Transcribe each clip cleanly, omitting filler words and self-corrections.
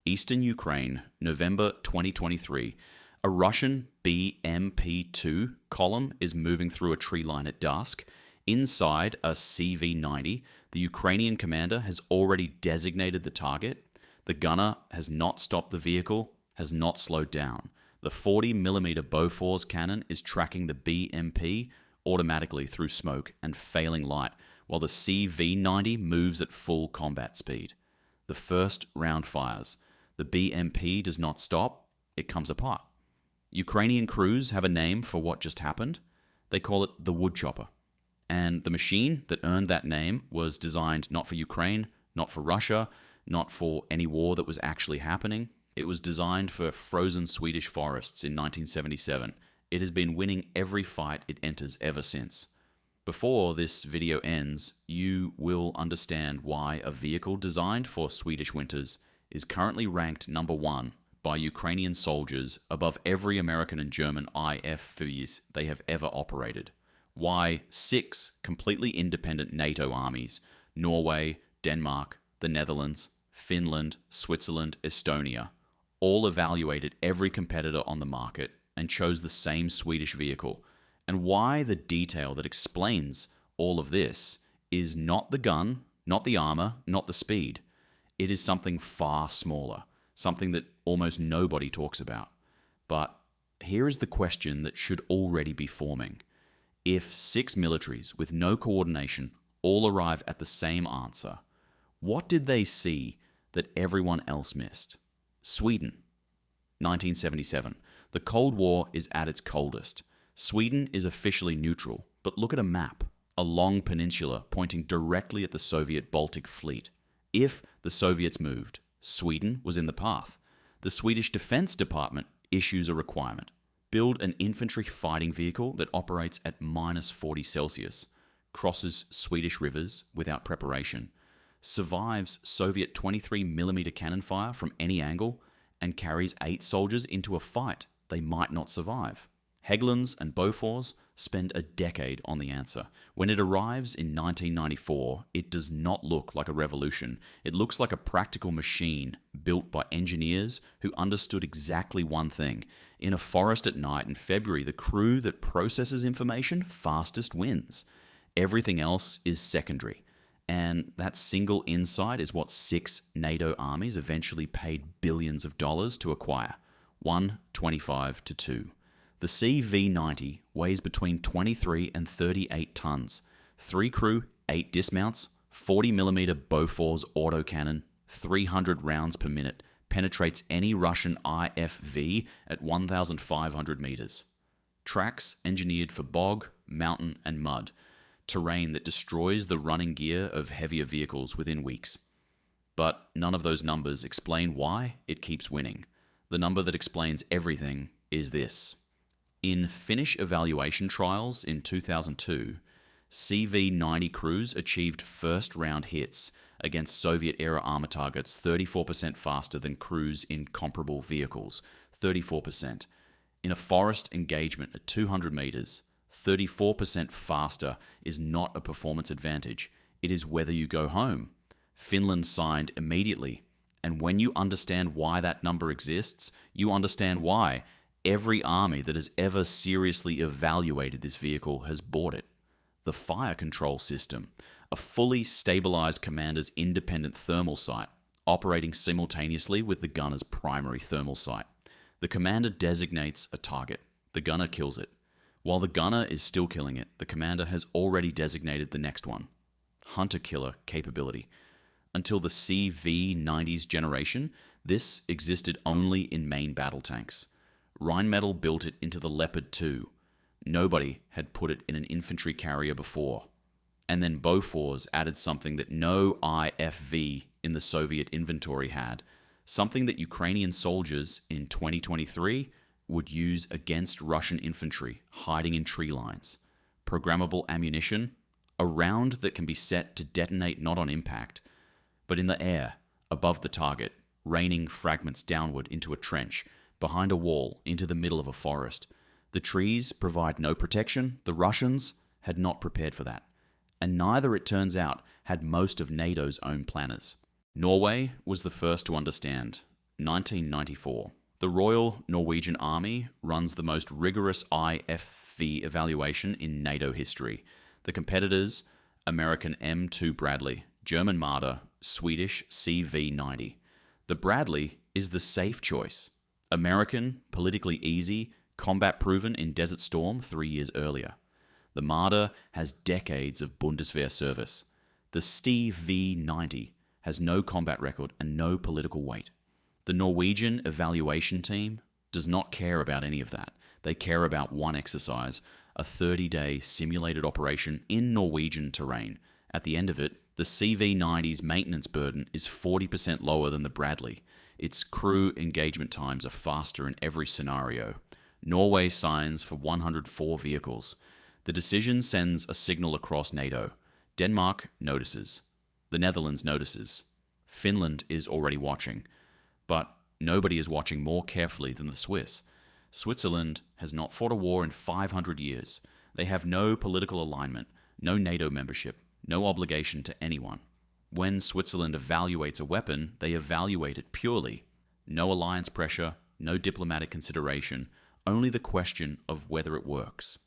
Eastern Ukraine, November 2023. A Russian BMP-2 column is moving through a tree line at dusk. Inside a CV-90, the Ukrainian commander has already designated the target. The gunner has not stopped the vehicle, has not slowed down. The 40mm Bofors cannon is tracking the BMP automatically through smoke and failing light, while the CV-90 moves at full combat speed. The first round fires. The BMP does not stop, it comes apart. Ukrainian crews have a name for what just happened. They call it the woodchopper. And the machine that earned that name was designed not for Ukraine, not for Russia, not for any war that was actually happening. It was designed for frozen Swedish forests in 1977. It has been winning every fight it enters ever since. Before this video ends, you will understand why a vehicle designed for Swedish winters is currently ranked number 1 by Ukrainian soldiers above every American and German IFVs they have ever operated. Why 6 completely independent NATO armies, Norway, Denmark, the Netherlands, Finland, Switzerland, Estonia, all evaluated every competitor on the market and chose the same Swedish vehicle, and why the detail that explains all of this is not the gun, not the armor, not the speed. It is something far smaller, something that almost nobody talks about. But here is the question that should already be forming. If 6 militaries with no coordination all arrive at the same answer, what did they see that everyone else missed? Sweden, 1977. The Cold War is at its coldest. Sweden is officially neutral, but look at a map, a long peninsula pointing directly at the Soviet Baltic Fleet. If the Soviets moved, Sweden was in the path. The Swedish Defense Department issues a requirement. Build an infantry fighting vehicle that operates at -40 Celsius, crosses Swedish rivers without preparation, survives Soviet 23mm cannon fire from any angle, and carries 8 soldiers into a fight they might not survive. Hägglunds and Bofors spend a decade on the answer. When it arrives in 1994, it does not look like a revolution. It looks like a practical machine built by engineers who understood exactly one thing. In a forest at night in February, the crew that processes information fastest wins. Everything else is secondary. And that single insight is what 6 NATO armies eventually paid billions of dollars to acquire. 125 to 2. The CV-90 weighs between 23 and 38 tons. 3 crew, 8 dismounts, 40mm Bofors autocannon, 300 rounds per minute, penetrates any Russian IFV at 1,500 meters. Tracks engineered for bog, mountain, and mud. Terrain that destroys the running gear of heavier vehicles within weeks. But none of those numbers explain why it keeps winning. The number that explains everything is this. In Finnish evaluation trials in 2002, CV-90 crews achieved first-round hits against Soviet-era armor targets 34% faster than crews in comparable vehicles, 34%. In a forest engagement at 200 meters, 34% faster is not a performance advantage. It is whether you go home. Finland signed immediately. And when you understand why that number exists, you understand why every army that has ever seriously evaluated this vehicle has bought it. The fire control system, a fully stabilized commander's independent thermal sight, operating simultaneously with the gunner's primary thermal sight. The commander designates a target. The gunner kills it. While the gunner is still killing it, the commander has already designated the next one. Hunter-killer capability. Until the CV-90's generation, this existed only in main battle tanks. Rheinmetall built it into the Leopard 2. Nobody had put it in an infantry carrier before. And then Bofors added something that no IFV in the Soviet inventory had, something that Ukrainian soldiers in 2023 would use against Russian infantry hiding in tree lines. Programmable ammunition, a round that can be set to detonate not on impact, but in the air, above the target, raining fragments downward into a trench, behind a wall, into the middle of a forest. The trees provide no protection. The Russians had not prepared for that. And neither, it turns out, had most of NATO's own planners. Norway was the first to understand. 1994. The Royal Norwegian Army runs the most rigorous IFV evaluation in NATO history. The competitors: American M2 Bradley, German Marder, Swedish CV90. The Bradley is the safe choice. American, politically easy, combat proven in Desert Storm 3 years earlier. The Marder has decades of Bundeswehr service. The CV90 has no combat record and no political weight. The Norwegian evaluation team does not care about any of that. They care about one exercise, a 30-day simulated operation in Norwegian terrain. At the end of it, the CV90's maintenance burden is 40% lower than the Bradley. Its crew engagement times are faster in every scenario. Norway signs for 104 vehicles. The decision sends a signal across NATO. Denmark notices. The Netherlands notices. Finland is already watching. But nobody is watching more carefully than the Swiss. Switzerland has not fought a war in 500 years. They have no political alignment, no NATO membership, no obligation to anyone. When Switzerland evaluates a weapon, they evaluate it purely. No alliance pressure, no diplomatic consideration, only the question of whether it works.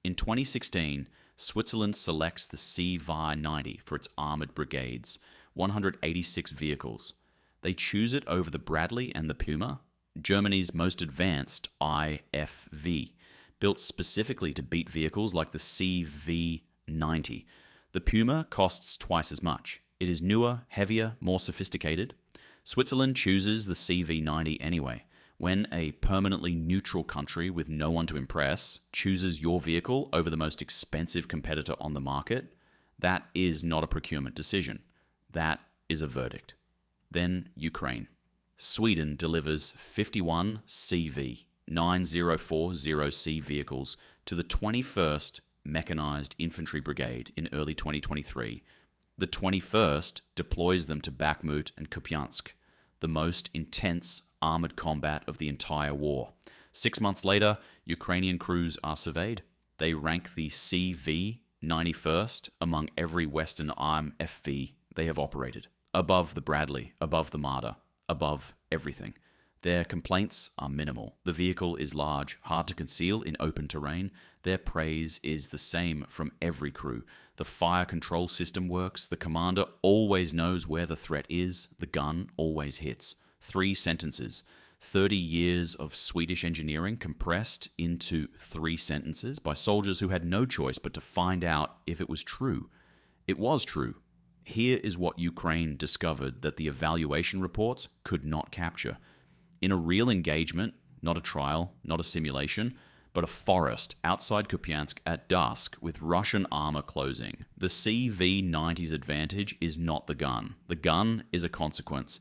In 2016, Switzerland selects the CV90 for its armoured brigades, 186 vehicles. They choose it over the Bradley and the Puma, Germany's most advanced IFV, built specifically to beat vehicles like the CV90. The Puma costs twice as much. It is newer, heavier, more sophisticated. Switzerland chooses the CV90 anyway. When a permanently neutral country with no one to impress chooses your vehicle over the most expensive competitor on the market, that is not a procurement decision. That is a verdict. Then Ukraine. Sweden delivers 51 CV9040C vehicles to the 21st Mechanized Infantry Brigade in early 2023. The 21st deploys them to Bakhmut and Kupiansk, the most intense armored combat of the entire war. 6 months later, Ukrainian crews are surveyed. They rank the CV91st among every Western IFV they have operated. Above the Bradley, above the Marder, above everything. Their complaints are minimal. The vehicle is large, hard to conceal in open terrain. Their praise is the same from every crew. The fire control system works. The commander always knows where the threat is. The gun always hits. 3 sentences. 30 years of Swedish engineering compressed into 3 sentences by soldiers who had no choice but to find out if it was true. It was true. Here is what Ukraine discovered that the evaluation reports could not capture. In a real engagement, not a trial, not a simulation, but a forest outside Kupiansk at dusk with Russian armor closing, the CV90's advantage is not the gun. The gun is a consequence.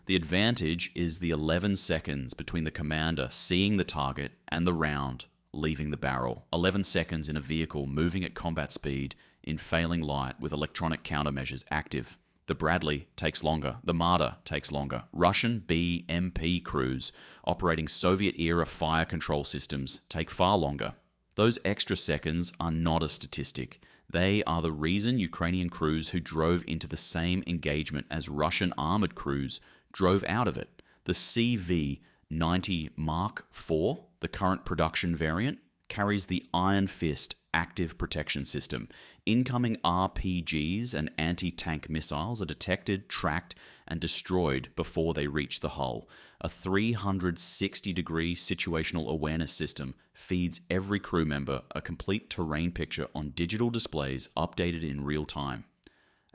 The advantage is the 11 seconds between the commander seeing the target and the round leaving the barrel. 11 seconds in a vehicle moving at combat speed in failing light with electronic countermeasures active. The Bradley takes longer. The Marder takes longer. Russian BMP crews operating Soviet-era fire control systems take far longer. Those extra seconds are not a statistic. They are the reason Ukrainian crews who drove into the same engagement as Russian armored crews drove out of it. The CV90 Mark IV, the current production variant, carries the Iron Fist active protection system. Incoming RPGs and anti-tank missiles are detected, tracked, and destroyed before they reach the hull. A 360-degree situational awareness system feeds every crew member a complete terrain picture on digital displays updated in real time.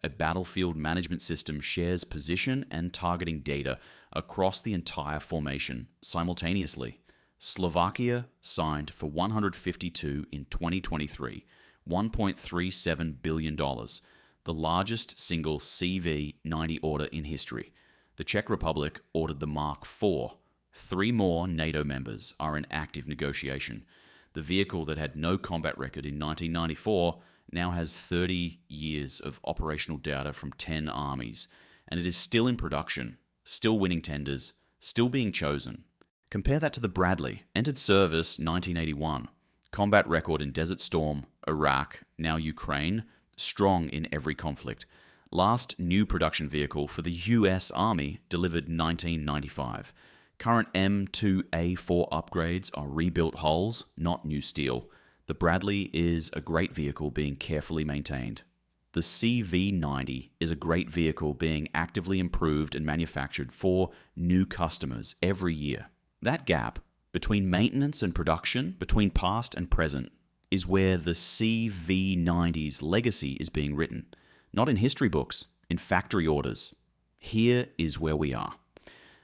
A battlefield management system shares position and targeting data across the entire formation simultaneously. Slovakia signed for 152 in 2023, $1.37 billion, the largest single CV90 order in history. The Czech Republic ordered the Mark IV. 3 more NATO members are in active negotiation. The vehicle that had no combat record in 1994 now has 30 years of operational data from 10 armies, and it is still in production, still winning tenders, still being chosen. Compare that to the Bradley, entered service 1981, combat record in Desert Storm, Iraq, now Ukraine, strong in every conflict. Last new production vehicle for the US Army delivered 1995. Current M2A4 upgrades are rebuilt hulls, not new steel. The Bradley is a great vehicle being carefully maintained. The CV90 is a great vehicle being actively improved and manufactured for new customers every year. That gap between maintenance and production, between past and present, is where the CV90's legacy is being written. Not in history books, in factory orders. Here is where we are.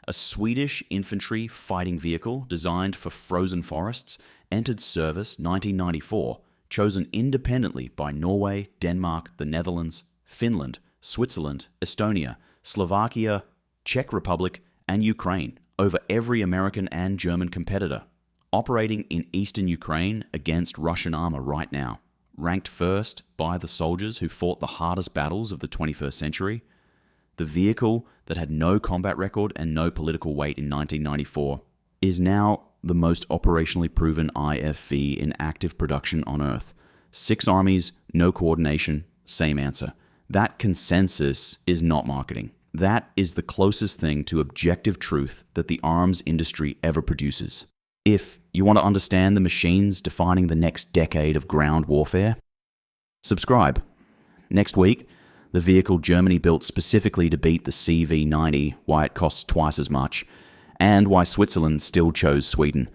A Swedish infantry fighting vehicle designed for frozen forests entered service 1994, chosen independently by Norway, Denmark, the Netherlands, Finland, Switzerland, Estonia, Slovakia, Czech Republic, and Ukraine over every American and German competitor. Operating in eastern Ukraine against Russian armor right now. Ranked first by the soldiers who fought the hardest battles of the 21st century. The vehicle that had no combat record and no political weight in 1994 is now the most operationally proven IFV in active production on Earth. 6 armies, no coordination, same answer. That consensus is not marketing. That is the closest thing to objective truth that the arms industry ever produces. If you want to understand the machines defining the next decade of ground warfare, subscribe. Next week, the vehicle Germany built specifically to beat the CV90, why it costs twice as much, and why Switzerland still chose Sweden.